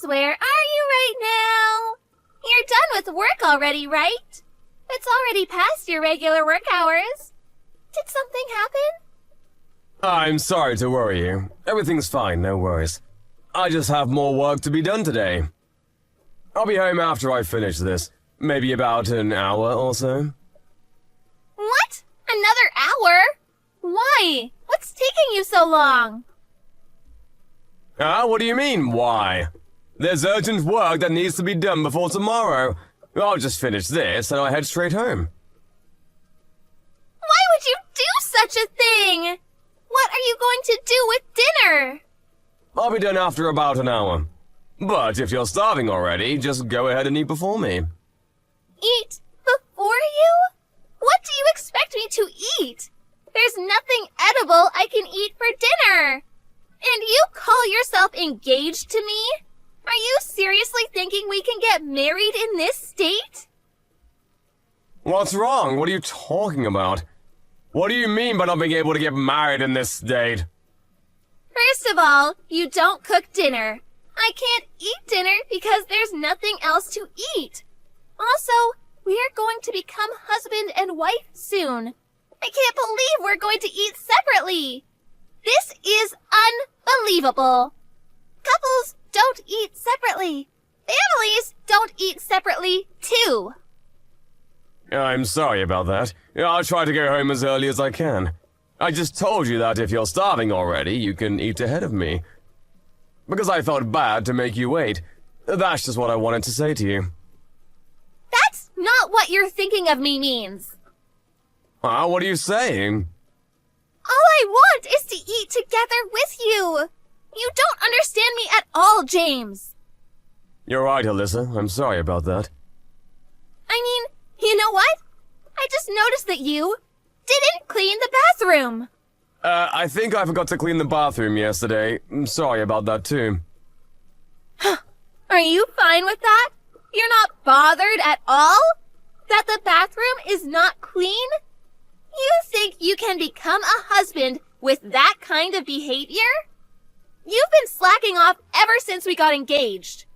where are you right now? You're done with work already, right? It's already past your regular work hours. Did something happen? I'm sorry to worry you. Everything's fine, no worries. I just have more work to be done today. I'll be home after I finish this. Maybe about an hour or so. What? Another hour? Why? What's taking you so long? What do you mean, why? There's urgent work that needs to be done before tomorrow. I'll just finish this and I'll head straight home. Why would you do such a thing? What are you going to do with dinner? I'll be done after about an hour. But if you're starving already, just go ahead and eat before me. Eat before you? What do you expect me to eat? There's nothing edible I can eat for dinner. And you call yourself engaged to me? Are you seriously thinking we can get married in this state? What's wrong? What are you talking about? What do you mean by not being able to get married in this state? First of all, you don't cook dinner. I can't eat dinner because there's nothing else to eat. Also, we are going to become husband and wife soon. I can't believe we're going to eat separately. This is unbelievable. Couples don't eat separately. Families don't eat separately, too. I'm sorry about that. I'll try to go home as early as I can. I just told you that if you're starving already, you can eat ahead of me. Because I felt bad to make you wait. That's just what I wanted to say to you. That's not what you're thinking of me means. What are you saying? All I want is to eat together with you. You don't understand me at all, James. You're right, Alyssa. I'm sorry about that. I mean, you know what? I just noticed that you didn't clean the bathroom. I think I forgot to clean the bathroom yesterday. I'm sorry about that, too. Are you fine with that? You're not bothered at all? That the bathroom is not clean? You think you can become a husband with that kind of behavior? You've been slacking off ever since we got engaged.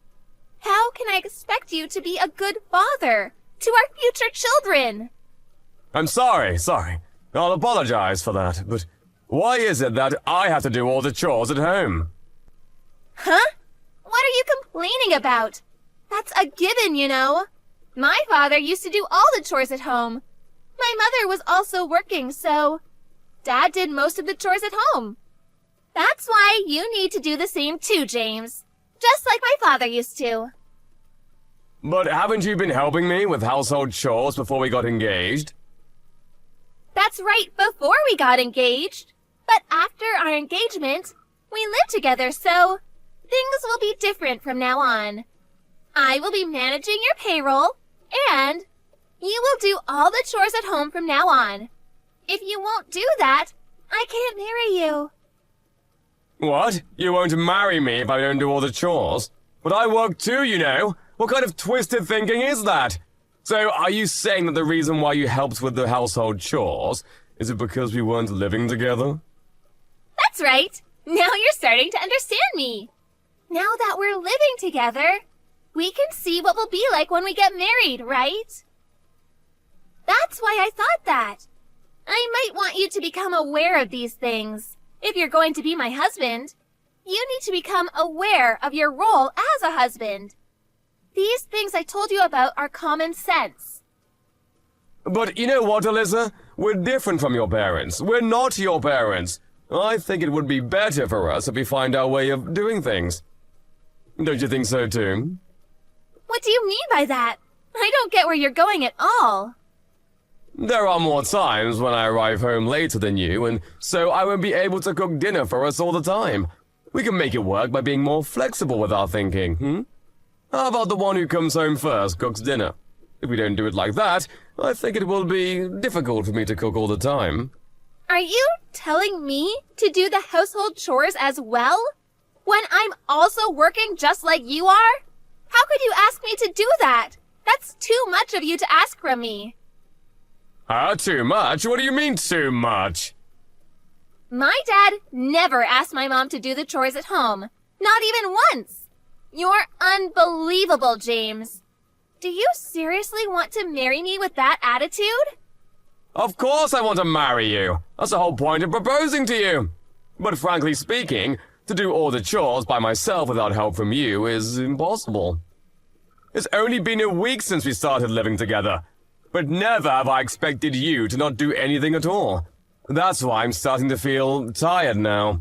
How can I expect you to be a good father to our future children? I'm sorry. I'll apologize for that, but why is it that I have to do all the chores at home? Huh? What are you complaining about? That's a given, you know. My father used to do all the chores at home. My mother was also working, so Dad did most of the chores at home. That's why you need to do the same too, James. Just like my father used to. But haven't you been helping me with household chores before we got engaged? That's right, before we got engaged. But after our engagement, we live together, so things will be different from now on. I will be managing your payroll, and you will do all the chores at home from now on. If you won't do that, I can't marry you. What? You won't marry me if I don't do all the chores? But I work too, you know. What kind of twisted thinking is that? So, are you saying that the reason why you helped with the household chores is it because we weren't living together? That's right. Now you're starting to understand me. Now that we're living together, we can see what we'll be like when we get married, right? That's why I thought that. I might want you to become aware of these things. If you're going to be my husband, you need to become aware of your role as a husband. These things I told you about are common sense. But you know what, Alyssa? We're different from your parents. We're not your parents. I think it would be better for us if we find our way of doing things. Don't you think so, too? What do you mean by that? I don't get where you're going at all. There are more times when I arrive home later than you, and so I won't be able to cook dinner for us all the time. We can make it work by being more flexible with our thinking, How about the one who comes home first cooks dinner? If we don't do it like that, I think it will be difficult for me to cook all the time. Are you telling me to do the household chores as well? When I'm also working just like you are? How could you ask me to do that? That's too much of you to ask from me. Too much? What do you mean, too much? My dad never asked my mom to do the chores at home. Not even once. You're unbelievable, James. Do you seriously want to marry me with that attitude? Of course I want to marry you. That's the whole point of proposing to you. But frankly speaking, to do all the chores by myself without help from you is impossible. It's only been a week since we started living together, but never have I expected you to not do anything at all. That's why I'm starting to feel tired now.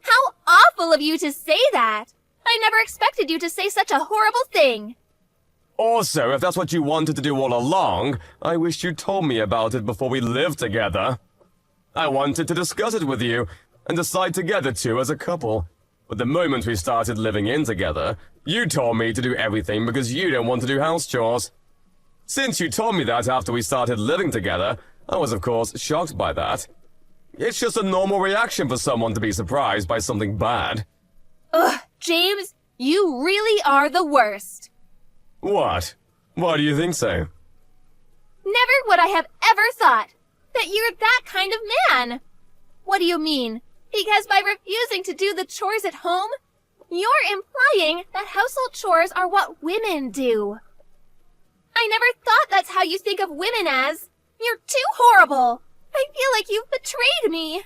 How awful of you to say that! I never expected you to say such a horrible thing. Also, if that's what you wanted to do all along, I wish you told me about it before we lived together. I wanted to discuss it with you, and decide together too as a couple. But the moment we started living in together, you told me to do everything because you don't want to do house chores. Since you told me that after we started living together, I was of course shocked by that. It's just a normal reaction for someone to be surprised by something bad. Ugh, James, you really are the worst. What? Why do you think so? Never would I have ever thought that you're that kind of man. What do you mean? Because by refusing to do the chores at home, you're implying that household chores are what women do. I never thought that's how you think of women as. You're too horrible. I feel like you've betrayed me.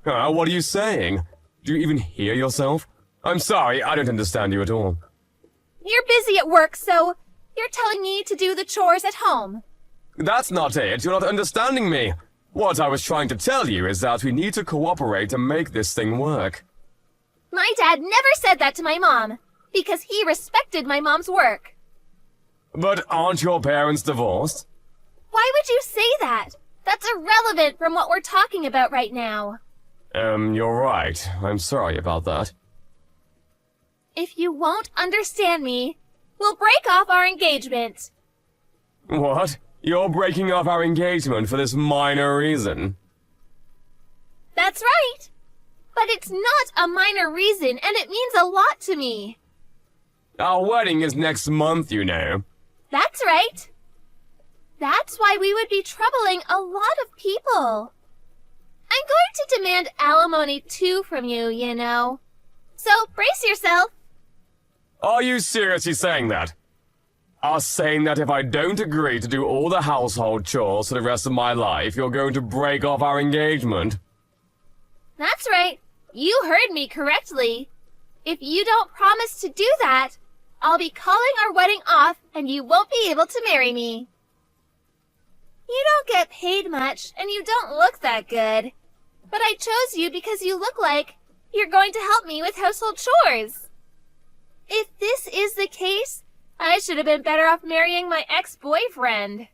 What are you saying? Do you even hear yourself? I'm sorry, I don't understand you at all. You're busy at work, so you're telling me to do the chores at home. That's not it. You're not understanding me. What I was trying to tell you is that we need to cooperate to make this thing work. My dad never said that to my mom, because he respected my mom's work. But aren't your parents divorced? Why would you say that? That's irrelevant from what we're talking about right now. You're right. I'm sorry about that. If you won't understand me, we'll break off our engagement. What? You're breaking off our engagement for this minor reason? That's right. But it's not a minor reason, and it means a lot to me. Our wedding is next month, you know. That's right. That's why we would be troubling a lot of people. I'm going to demand alimony too from you, you know. So brace yourself. Are you seriously saying that? Are saying that if I don't agree to do all the household chores for the rest of my life, you're going to break off our engagement? That's right. You heard me correctly. If you don't promise to do that, I'll be calling our wedding off and you won't be able to marry me. You don't get paid much and you don't look that good. But I chose you because you look like you're going to help me with household chores. If this is the case, I should have been better off marrying my ex-boyfriend.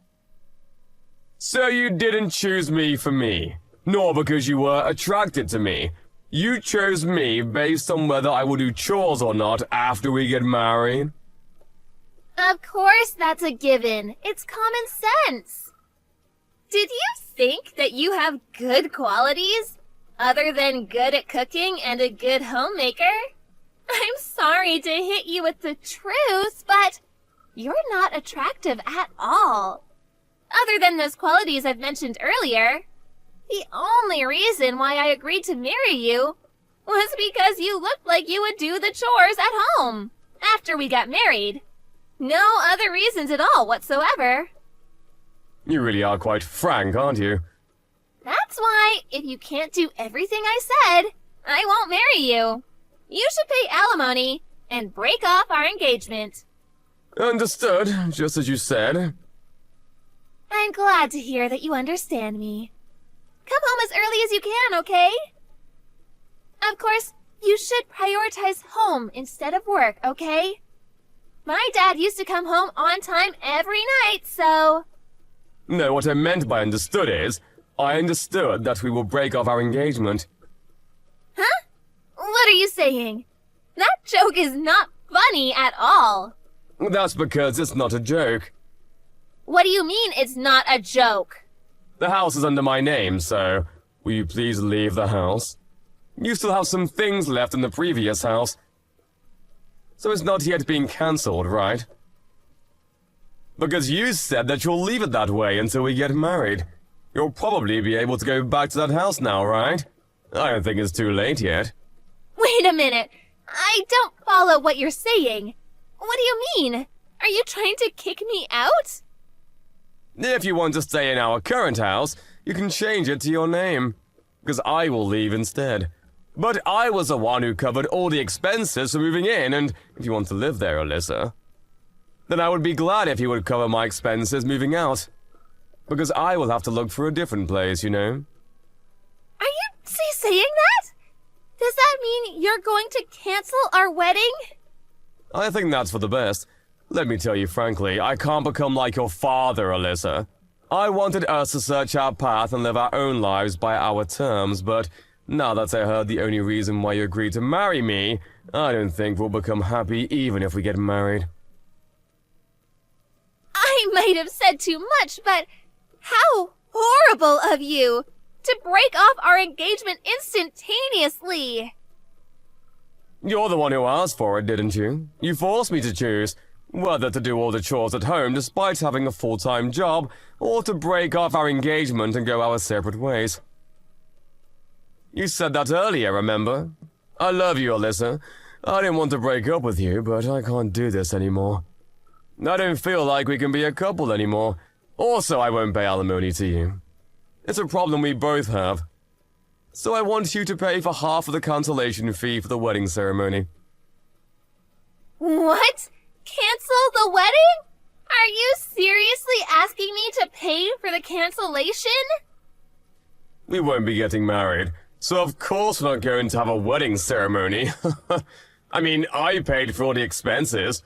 So you didn't choose me for me, nor because you were attracted to me. You chose me based on whether I will do chores or not after we get married? Of course that's a given. It's common sense. Did you think that you have good qualities, other than good at cooking and a good homemaker? I'm sorry to hit you with the truth, but you're not attractive at all. Other than those qualities I've mentioned earlier, the only reason why I agreed to marry you was because you looked like you would do the chores at home after we got married. No other reasons at all whatsoever. You really are quite frank, aren't you? That's why, if you can't do everything I said, I won't marry you. You should pay alimony and break off our engagement. Understood, just as you said. I'm glad to hear that you understand me. Come home as early as you can, okay? Of course, you should prioritize home instead of work, okay? My dad used to come home on time every night, so... No, what I meant by understood is, I understood that we will break off our engagement. Huh? What are you saying? That joke is not funny at all. That's because it's not a joke. What do you mean it's not a joke? The house is under my name, so will you please leave the house? You still have some things left in the previous house, so it's not yet being cancelled, right? Because you said that you'll leave it that way until we get married. You'll probably be able to go back to that house now, right? I don't think it's too late yet. Wait a minute. I don't follow what you're saying. What do you mean? Are you trying to kick me out? If you want to stay in our current house, you can change it to your name. Because I will leave instead. But I was the one who covered all the expenses for moving in, and if you want to live there, Alyssa, then I would be glad if you would cover my expenses moving out. Because I will have to look for a different place, you know. Are you saying that? Does that mean you're going to cancel our wedding? I think that's for the best. Let me tell you frankly, I can't become like your father, Alyssa. I wanted us to search our path and live our own lives by our terms, but now that I heard the only reason why you agreed to marry me, I don't think we'll become happy even if we get married. I might have said too much, but how horrible of you to break off our engagement instantaneously. You're the one who asked for it, didn't you? You forced me to choose whether to do all the chores at home despite having a full-time job, or to break off our engagement and go our separate ways. You said that earlier, remember? I love you, Alyssa. I didn't want to break up with you, but I can't do this anymore. I don't feel like we can be a couple anymore. Also, I won't pay alimony to you. It's a problem we both have. So I want you to pay for half of the cancellation fee for the wedding ceremony. What? Cancel the wedding? Are you seriously asking me to pay for the cancellation? We won't be getting married, so of course we're not going to have a wedding ceremony. I mean, I paid for all the expenses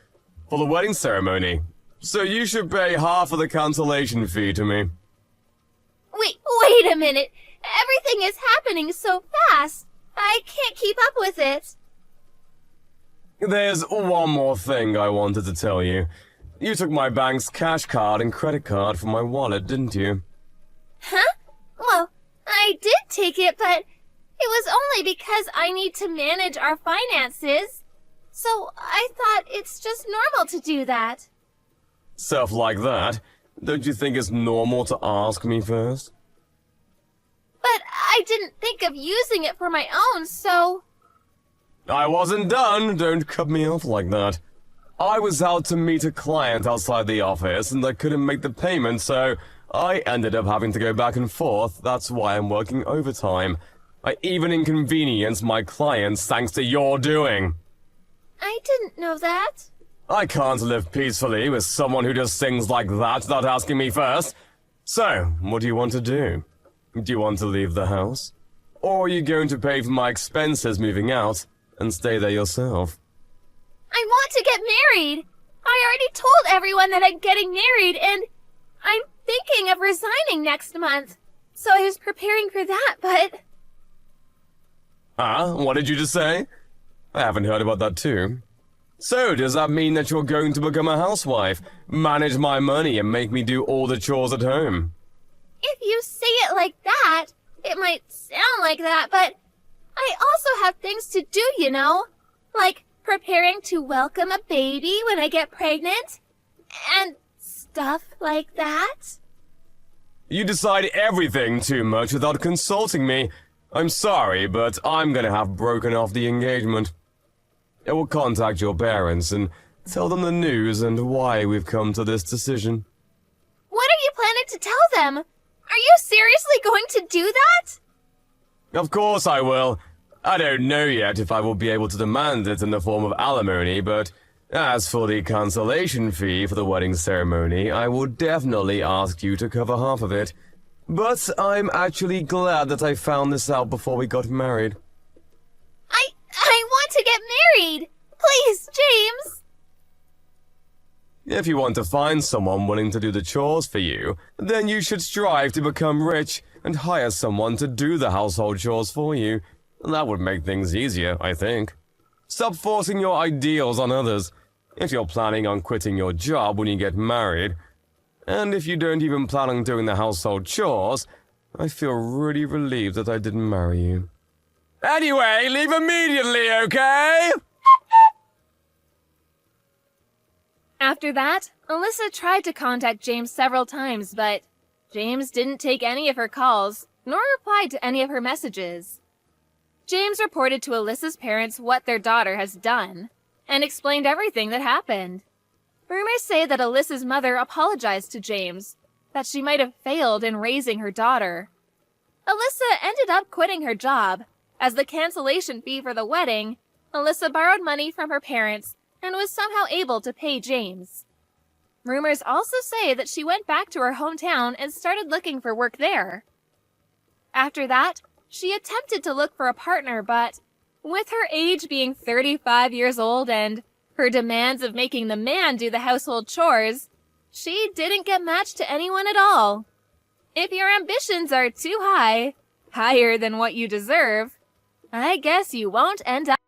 for the wedding ceremony, so you should pay half of the cancellation fee to me. Wait a minute. Everything is happening so fast. I can't keep up with it. There's one more thing I wanted to tell you. You took my bank's cash card and credit card from my wallet, didn't you? Huh? Well, I did take it, but it was only because I need to manage our finances. So I thought it's just normal to do that. Stuff like that? Don't you think it's normal to ask me first? But I didn't think of using it for my own, so... I wasn't done. Don't cut me off like that. I was out to meet a client outside the office, and I couldn't make the payment, so I ended up having to go back and forth. That's why I'm working overtime. I even inconvenienced my clients thanks to your doing. I didn't know that. I can't live peacefully with someone who does things like that without asking me first. So, what do you want to do? Do you want to leave the house? Or are you going to pay for my expenses moving out and stay there yourself? I want to get married. I already told everyone that I'm getting married, and I'm thinking of resigning next month. So I was preparing for that, but... What did you just say? I haven't heard about that too. So, does that mean that you're going to become a housewife, manage my money, and make me do all the chores at home? If you say it like that, it might sound like that, but I also have things to do, you know? Like preparing to welcome a baby when I get pregnant, and stuff like that. You decide everything too much without consulting me. I'm sorry, but I'm gonna have broken off the engagement. I will contact your parents and tell them the news and why we've come to this decision. What are you planning to tell them? Are you seriously going to do that? Of course I will. I don't know yet if I will be able to demand it in the form of alimony, but as for the cancellation fee for the wedding ceremony, I will definitely ask you to cover half of it. But I'm actually glad that I found this out before we got married. I want to get married! Please, James! If you want to find someone willing to do the chores for you, then you should strive to become rich and hire someone to do the household chores for you. That would make things easier, I think. Stop forcing your ideals on others. If you're planning on quitting your job when you get married, and if you don't even plan on doing the household chores, I feel really relieved that I didn't marry you. Anyway, leave immediately, okay? After that, Alyssa tried to contact James several times, but James didn't take any of her calls, nor replied to any of her messages. James reported to Alyssa's parents what their daughter has done and explained everything that happened. Rumors say that Alyssa's mother apologized to James, that she might have failed in raising her daughter. Alyssa ended up quitting her job. As the cancellation fee for the wedding, Alyssa borrowed money from her parents and was somehow able to pay James. Rumors also say that she went back to her hometown and started looking for work there. After that, she attempted to look for a partner, but with her age being 35 years old and her demands of making the man do the household chores, she didn't get matched to anyone at all. If your ambitions are too high, higher than what you deserve, I guess you won't end up